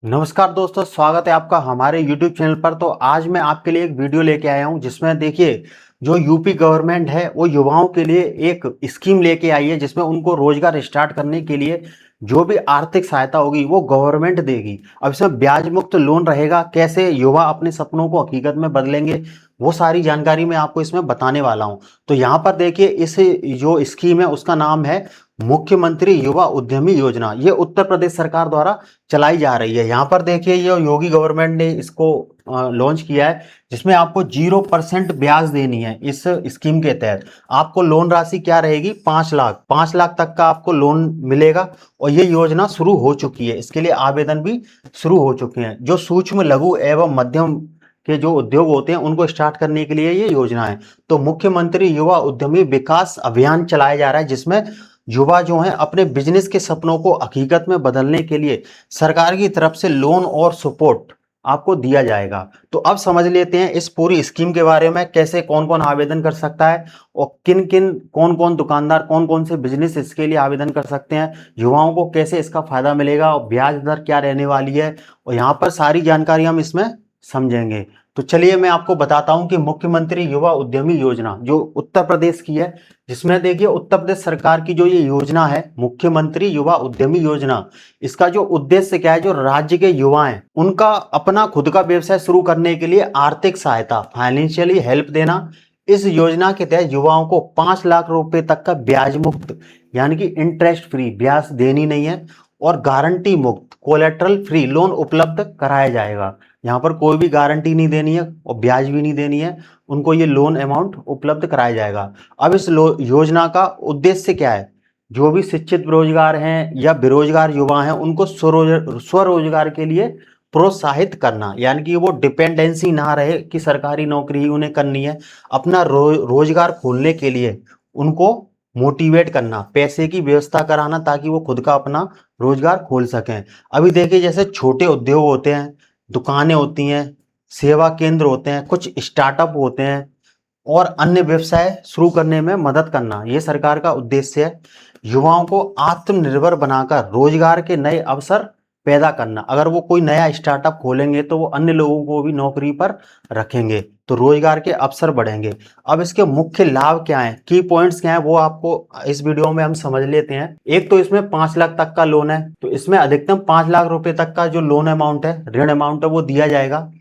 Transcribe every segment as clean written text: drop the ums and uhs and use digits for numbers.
नमस्कार दोस्तों, स्वागत है आपका हमारे YouTube चैनल पर। तो आज मैं आपके लिए एक वीडियो लेके आया हूं जिसमें देखिए जो यूपी गवर्नमेंट है वो युवाओं के लिए एक स्कीम लेके आई है जिसमें उनको रोजगार स्टार्ट करने के लिए जो भी आर्थिक सहायता होगी वो गवर्नमेंट देगी। अब इसमें ब्याज मुक्त लोन रहेगा, कैसे युवा अपने सपनों को हकीकत में बदलेंगे वो सारी जानकारी मैं आपको इसमें बताने वाला हूं। तो यहाँ पर देखिए इस जो स्कीम है उसका नाम है मुख्यमंत्री युवा उद्यमी योजना। ये उत्तर प्रदेश सरकार द्वारा चलाई जा रही है। यहाँ पर देखिए ये योगी गवर्नमेंट ने इसको लॉन्च किया है जिसमें आपको 0% ब्याज देनी है। इस स्कीम के तहत आपको लोन राशि क्या रहेगी, 5 लाख तक का आपको लोन मिलेगा। और ये योजना शुरू हो चुकी है, इसके लिए आवेदन भी शुरू हो चुके हैं। जो सूक्ष्म लघु एवं मध्यम के जो उद्योग होते हैं उनको स्टार्ट करने के लिए ये योजना है। तो मुख्यमंत्री युवा उद्यमी विकास अभियान चलाया जा रहा है जिसमें युवा जो हैं अपने बिजनेस के सपनों को हकीकत में बदलने के लिए सरकार की तरफ से लोन और सपोर्ट आपको दिया जाएगा। तो अब समझ लेते हैं इस पूरी स्कीम के बारे में, कैसे कौन कौन आवेदन कर सकता है और किन किन कौन कौन दुकानदार कौन कौन से बिजनेस इसके लिए आवेदन कर सकते हैं, युवाओं को कैसे इसका फायदा मिलेगा और ब्याज दर क्या रहने वाली है। और यहाँ पर सारी जानकारी हम इसमें समझेंगे। तो चलिए मैं आपको बताता हूं कि मुख्यमंत्री युवा उद्यमी योजना जो उत्तर प्रदेश की है, जिसमें देखिए उत्तर प्रदेश सरकार की जो ये योजना है मुख्यमंत्री युवा उद्यमी योजना, इसका जो उद्देश्य क्या है, जो राज्य के युवा हैं उनका अपना खुद का व्यवसाय शुरू करने के लिए आर्थिक सहायता, फाइनेंशियली हेल्प देना। इस योजना के तहत युवाओं को 5 लाख रुपए तक का ब्याज मुक्त यानी कि इंटरेस्ट फ्री, ब्याज देनी नहीं है, और गारंटी मुक्त कोलेटरल फ्री लोन उपलब्ध कराया जाएगा। यहाँ पर कोई भी गारंटी नहीं देनी है और ब्याज भी नहीं देनी है, उनको ये लोन अमाउंट उपलब्ध कराया जाएगा। अब इस योजना का उद्देश्य क्या है, जो भी शिक्षित बेरोजगार हैं या बेरोजगार युवा हैं उनको स्वरोजगार के लिए प्रोत्साहित करना, यानी कि वो डिपेंडेंसी ना रहे कि सरकारी नौकरी ही उन्हें करनी है। अपना रोजगार खोलने के लिए उनको मोटिवेट करना, पैसे की व्यवस्था कराना ताकि वो खुद का अपना रोजगार खोल सकें। अभी देखिए जैसे छोटे उद्योग होते हैं, दुकानें होती हैं, सेवा केंद्र होते हैं, कुछ स्टार्टअप होते हैं और अन्य व्यवसाय शुरू करने में मदद करना, ये सरकार का उद्देश्य है। युवाओं को आत्मनिर्भर बनाकर रोजगार के नए अवसर पैदा करना। अगर वो कोई नया स्टार्टअप खोलेंगे तो वो अन्य लोगों को भी नौकरी पर रखेंगे, तो रोजगार के अवसर बढ़ेंगे। अब इसके मुख्य लाभ क्या हैं, की पॉइंट्स क्या हैं, वो आपको इस वीडियो में हम समझ लेते हैं। एक तो इसमें 5 लाख तक का लोन है, तो इसमें अधिकतम 5 लाख रुपए तक का जो लोन अमाउंट है, ऋण अमाउंट है, वो दिया जाएगा।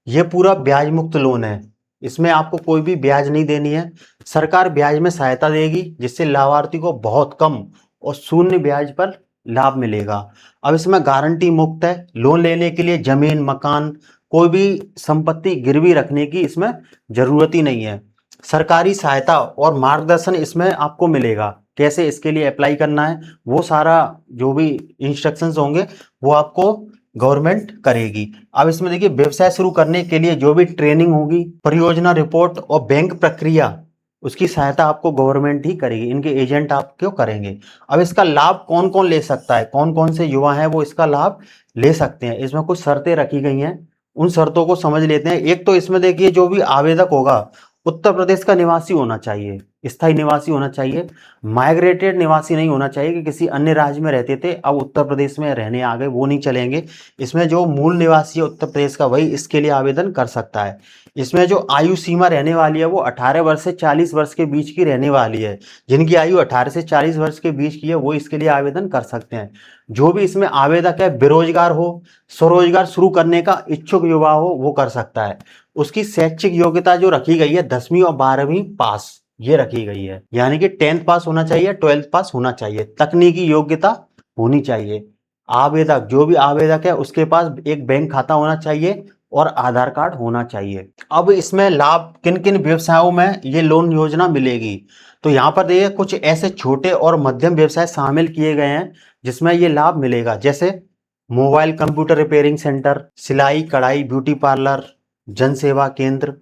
ये पूरा ब्याज मुक्त लोन है, इसमें आपको कोई भी ब्याज नहीं देनी है। सरकार ब्याज में सहायता देगी जिससे लाभार्थी को बहुत कम और शून्य ब्याज पर लाभ मिलेगा। अब इसमें गारंटी मुक्त है, लोन लेने के लिए जमीन मकान कोई भी संपत्ति गिरवी रखने की इसमें जरूरत ही नहीं है। सरकारी सहायता और मार्गदर्शन इसमें आपको मिलेगा, कैसे इसके लिए अप्लाई करना है वो सारा जो भी इंस्ट्रक्शंस होंगे वो आपको गवर्नमेंट करेगी। अब इसमें देखिए व्यवसाय शुरू करने के लिए जो भी ट्रेनिंग होगी, परियोजना रिपोर्ट और बैंक प्रक्रिया, उसकी सहायता आपको गवर्नमेंट ही करेगी, इनके एजेंट आप क्यों करेंगे। अब इसका लाभ कौन कौन ले सकता है, कौन कौन से युवा हैं वो इसका लाभ ले सकते हैं, इसमें कुछ शर्तें रखी गई हैं, उन शर्तों को समझ लेते हैं। एक तो इसमें देखिए जो भी आवेदक होगा उत्तर प्रदेश का निवासी होना चाहिए, स्थायी निवासी होना चाहिए, माइग्रेटेड निवासी नहीं होना चाहिए कि किसी अन्य राज्य में रहते थे अब उत्तर प्रदेश में रहने आ गए, वो नहीं चलेंगे। इसमें जो मूल निवासी है उत्तर प्रदेश का वही इसके लिए आवेदन कर सकता है। इसमें जो आयु सीमा रहने वाली है वो 18 वर्ष से 40 वर्ष के बीच की रहने वाली है। जिनकी आयु 18 से 40 वर्ष के बीच की है वो इसके लिए आवेदन कर सकते हैं। जो भी इसमें आवेदक है बेरोजगार हो, स्वरोजगार शुरू करने का इच्छुक युवा हो, वो कर सकता है। उसकी शैक्षिक योग्यता जो रखी गई है 10वीं और 12वीं पास ये रखी गई है, यानी कि 10th पास होना चाहिए, 12th पास होना चाहिए, तकनीकी योग्यता होनी चाहिए। आवेदक जो भी आवेदक है उसके पास एक बैंक खाता होना चाहिए और आधार कार्ड होना चाहिए। अब इसमें लाभ किन किन व्यवसायों में ये लोन योजना मिलेगी, तो यहाँ पर देखिए कुछ ऐसे छोटे और मध्यम व्यवसाय शामिल किए गए हैं जिसमें ये लाभ मिलेगा, जैसे मोबाइल कंप्यूटर रिपेयरिंग सेंटर, सिलाई कढ़ाई ब्यूटी पार्लर, जन सेवा केंद्र।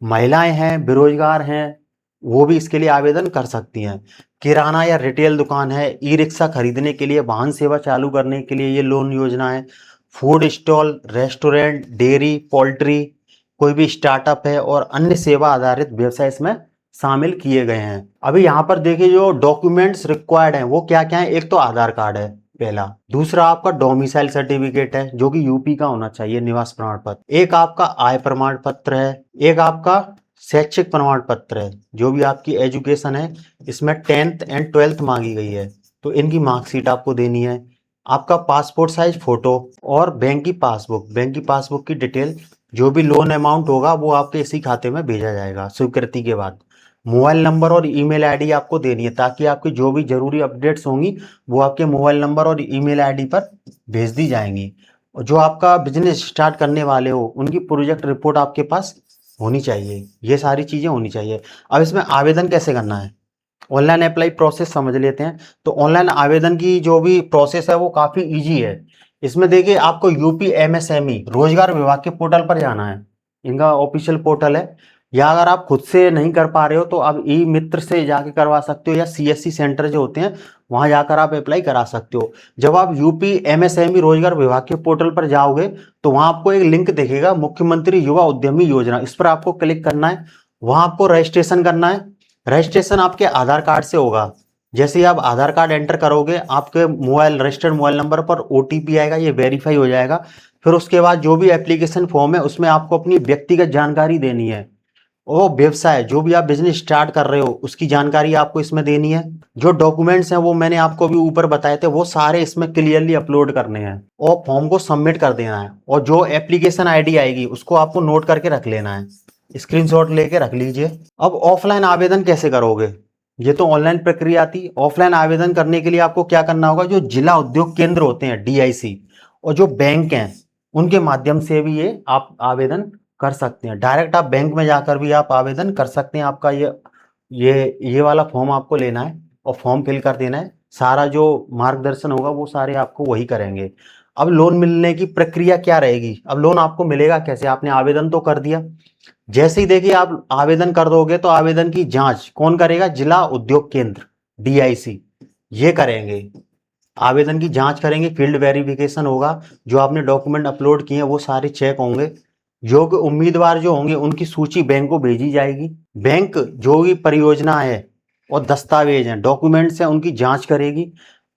महिलाएं हैं बेरोजगार हैं वो भी इसके लिए आवेदन कर सकती हैं। किराना या रिटेल दुकान है, ई रिक्शा खरीदने के लिए, वाहन सेवा चालू करने के लिए ये लोन योजना है। Food stall, restaurant, dairy, poultry, कोई भी स्टार्टअप है और अन्य सेवा आधारित व्यवसाय इसमें शामिल किए गए हैं। अभी यहाँ पर देखिए जो डॉक्यूमेंट्स रिक्वायर्ड हैं वो क्या क्या है। एक तो आधार कार्ड है, पहला। दूसरा आपका डोमिसाइल सर्टिफिकेट है जो कि यूपी का होना चाहिए, निवास प्रमाण पत्र। एक आपका आय प्रमाण पत्र है। एक आपका शैक्षिक प्रमाण पत्र है, जो भी आपकी एजुकेशन है इसमें 10th एंड 12th मांगी गई है तो इनकी मार्कशीट आपको देनी है। आपका पासपोर्ट साइज फोटो और बैंक की पासबुक की डिटेल, जो भी लोन अमाउंट होगा वो आपके इसी खाते में भेजा जाएगा स्वीकृति के बाद। मोबाइल नंबर और ईमेल आईडी आपको देनी है ताकि आपकी जो भी जरूरी अपडेट्स होंगी वो आपके मोबाइल नंबर और ईमेल आईडी पर भेज दी जाएंगी। और जो आपका बिजनेस स्टार्ट करने वाले हो उनकी प्रोजेक्ट रिपोर्ट आपके पास होनी चाहिए। ये सारी चीजें होनी चाहिए। अब इसमें आवेदन कैसे करना है, ऑनलाइन अप्लाई प्रोसेस समझ लेते हैं। तो ऑनलाइन आवेदन की जो भी प्रोसेस है वो काफी इजी है। इसमें देखिए आपको यूपी एमएसएमई रोजगार विभाग के पोर्टल पर जाना है, इनका ऑफिशियल पोर्टल है। या अगर आप खुद से नहीं कर पा रहे हो तो आप ई मित्र से जाके करवा सकते हो, या सीएससी सेंटर जो होते हैं वहां जाकर आप अप्लाई करा सकते हो। जब आप यूपी एमएसएमई रोजगार विभाग के पोर्टल पर जाओगे तो वहां आपको एक लिंक दिखेगा, मुख्यमंत्री युवा उद्यमी योजना, इस पर आपको क्लिक करना है। वहां आपको रजिस्ट्रेशन करना है। रजिस्ट्रेशन आपके आधार कार्ड से होगा। जैसे ही आप आधार कार्ड एंटर करोगे आपके रजिस्टर्ड मोबाइल नंबर पर ओटीपी आएगा, ये वेरीफाई हो जाएगा। फिर उसके बाद जो भी एप्लीकेशन फॉर्म है उसमें आपको अपनी व्यक्तिगत जानकारी देनी है। वो व्यवसाय जो भी आप बिजनेस स्टार्ट कर रहे हो उसकी जानकारी आपको इसमें देनी है। जो डॉक्यूमेंट्स हैं वो मैंने आपको भी ऊपर बताए थे, वो सारे इसमें क्लियरली अपलोड करने हैं और फॉर्म को सबमिट कर देना है। और जो एप्लीकेशन आईडी आएगी उसको आपको नोट करके रख लेना है, स्क्रीनशॉट लेके रख लीजिए। अब ऑफलाइन आवेदन कैसे करोगे, ये तो ऑनलाइन प्रक्रिया थी। ऑफलाइन आवेदन करने के लिए आपको क्या करना होगा, जो जिला उद्योग केंद्र होते हैं डीआईसी और जो बैंक हैं उनके माध्यम से भी ये आप आवेदन कर सकते हैं। डायरेक्ट आप बैंक में जाकर भी आप आवेदन कर सकते हैं। आपका ये वाला फॉर्म आपको लेना है और फॉर्म फिल कर देना है। सारा जो मार्गदर्शन होगा वो सारे आपको वही करेंगे। अब लोन मिलने की प्रक्रिया क्या रहेगी, अब लोन आपको मिलेगा कैसे, आपने आवेदन तो कर दिया। जैसे ही देखिए आप आवेदन कर दोगे तो आवेदन की जांच कौन करेगा, जिला उद्योग केंद्र डीआईसी ये करेंगे। आवेदन की जांच करेंगे, फील्ड वेरिफिकेशन होगा, जो आपने डॉक्यूमेंट अपलोड किए हैं वो सारे चेक होंगे। योग्य उम्मीदवार जो होंगे उनकी सूची बैंक को भेजी जाएगी। बैंक जो भी परियोजना है और दस्तावेज हैं, डॉक्यूमेंट्स हैं, उनकी जांच करेगी।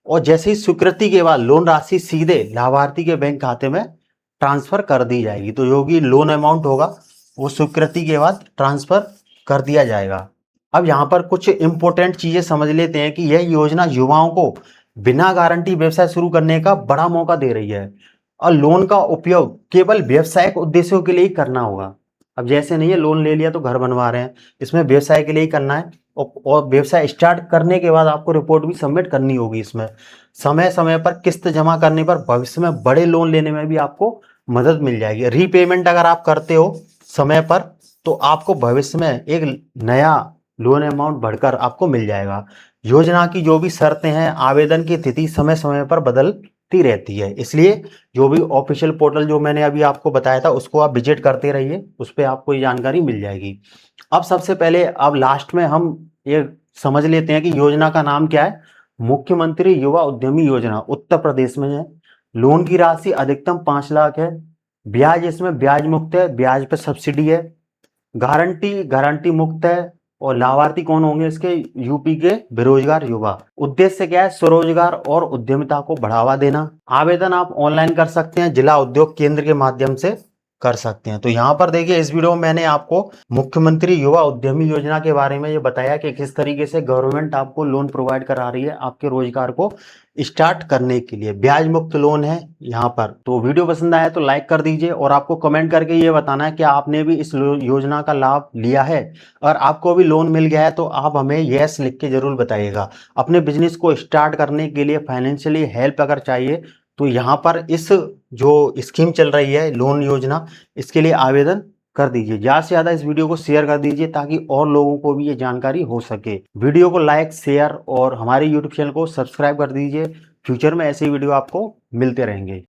और जैसे ही स्वीकृति के बाद लोन राशि सीधे लाभार्थी के बैंक खाते में ट्रांसफर कर दी जाएगी। तो जो भी लोन अमाउंट होगा वो स्वीकृति के बाद ट्रांसफर कर दिया जाएगा। अब यहाँ पर कुछ इंपॉर्टेंट चीजें समझ लेते हैं कि यह योजना युवाओं को बिना गारंटी व्यवसाय शुरू करने का बड़ा मौका दे रही है। और लोन का उपयोग केवल व्यवसायिक उद्देश्यों के लिए ही करना होगा। अब जैसे नहीं है लोन ले लिया तो घर बनवा रहे हैं, इसमें व्यवसाय के लिए ही करना है। और व्यवसाय स्टार्ट करने के बाद आपको रिपोर्ट भी सबमिट करनी होगी। इसमें समय समय पर किस्त जमा करने पर भविष्य में बड़े लोन लेने में भी आपको मदद मिल जाएगी। रीपेमेंट अगर आप करते हो समय पर तो आपको भविष्य में एक नया लोन अमाउंट बढ़कर आपको मिल जाएगा। योजना की जो भी शर्तें हैं, आवेदन की तिथि समय समय पर बदलती रहती है, इसलिए जो भी ऑफिशियल पोर्टल जो मैंने अभी आपको बताया था उसको आप विजिट करते रहिए, उस पर आपको ये जानकारी मिल जाएगी। अब सबसे पहले अब लास्ट में हम ये समझ लेते हैं कि योजना का नाम क्या है। मुख्यमंत्री युवा उद्यमी योजना उत्तर प्रदेश में है। लोन की राशि अधिकतम 5 लाख है। ब्याज इसमें ब्याज मुक्त है, ब्याज पे सब्सिडी है। गारंटी मुक्त है। और लाभार्थी कौन होंगे इसके, यूपी के बेरोजगार युवा। उद्देश्य क्या है, स्वरोजगार और उद्यमिता को बढ़ावा देना। आवेदन आप ऑनलाइन कर सकते हैं, जिला उद्योग केंद्र के माध्यम से कर सकते हैं। तो यहाँ पर देखिए इस वीडियो में मैंने आपको मुख्यमंत्री युवा उद्यमी योजना के बारे में ये बताया कि किस तरीके से गवर्नमेंट आपको लोन प्रोवाइड करा रही है आपके रोजगार को स्टार्ट करने के लिए। ब्याज मुक्त लोन है यहाँ पर। तो वीडियो पसंद आया तो लाइक कर दीजिए और आपको कमेंट करके ये बताना है कि आपने भी इस योजना का लाभ लिया है। और आपको भी लोन मिल गया है तो आप हमें यस लिख के जरूर बताइएगा। अपने बिजनेस को स्टार्ट करने के लिए फाइनेंशियली हेल्प अगर चाहिए तो यहाँ पर इस जो स्कीम चल रही है लोन योजना, इसके लिए आवेदन कर दीजिए। ज्यादा से ज्यादा इस वीडियो को शेयर कर दीजिए ताकि और लोगों को भी ये जानकारी हो सके। वीडियो को लाइक शेयर और हमारे यूट्यूब चैनल को सब्सक्राइब कर दीजिए। फ्यूचर में ऐसे वीडियो आपको मिलते रहेंगे।